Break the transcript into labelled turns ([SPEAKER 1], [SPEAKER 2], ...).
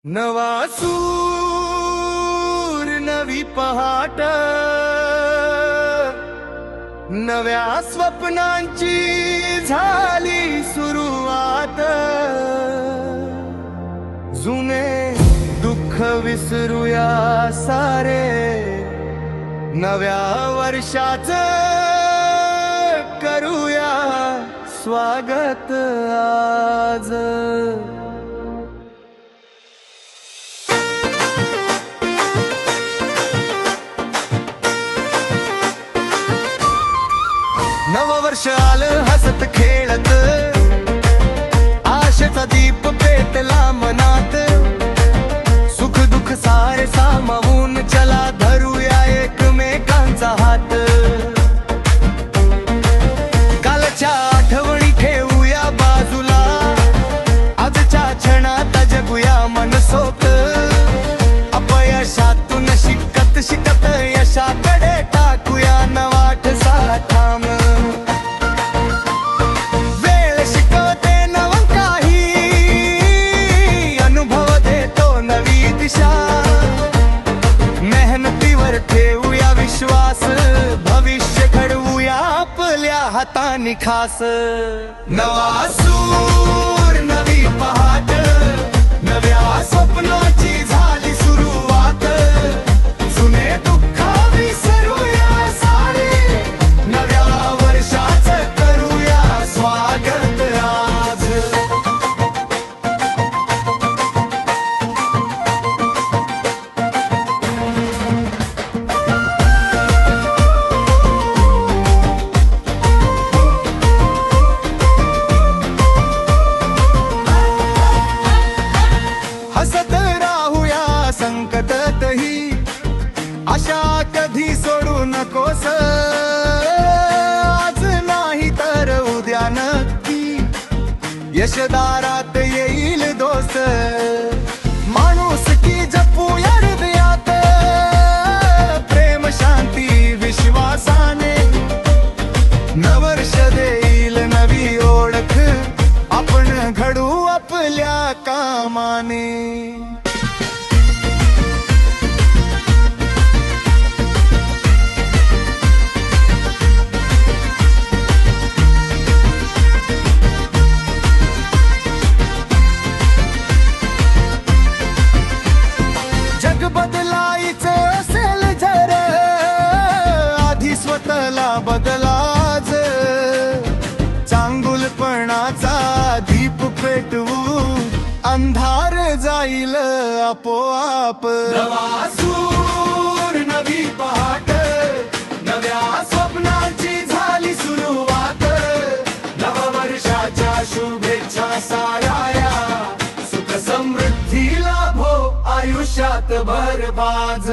[SPEAKER 1] नवा सूर नवी पहाट, नव्या स्वप्नांची झाली सुरुवात। जुने दुःख विसरूया सारे, नव्या वर्षाचं करूया स्वागत आज। नववर्ष आलं हसत खेळत, आशेचा दीप पेटला मनात। सुख दुःख सारे सामावून चला धरूया एकमेकांचा हात। कालच्या आठवणी ठेवूया बाजूला, आजच्या क्षणात जगूया मनसोक्त। अपयशातून शिकत शिकत यशाकडे टाकूया नवा ठसा ठाम। ठेवूया विश्वास, भविष्य घडवूया आपल्या हातांनी खास। नवा सूर नवी पहाट, नव्या स्वप्नाची झाली सुरुवात। जुने दुःख विसरूया सारे, नव्या वर्षाचं करूया स्वागत आज। हसत राहूया संकटातही, आशा कधी सोडू नकोस। आज नाही तर उद्या नक्की यशदारात येईल दोस्त। माणुसकी जपूया हृदयात, प्रेम शांती विश्वासाने। नवर्ष देईल नवी ओळख, आपण घडू आपल्या कामाने। जग बदलायचं असेल जर, आधी स्वतःला बदलाच। चांगुलपणाचा दीप पेटवू, अंधार जाईल आपोआप। नवा सूर नवी पहाट, नव्या स्वप्नांची झाली सुरुवात। नववर्षाच्या शुभेच्छा साराया, सुख समृद्धी लाभो आयुष्यात भरभाज।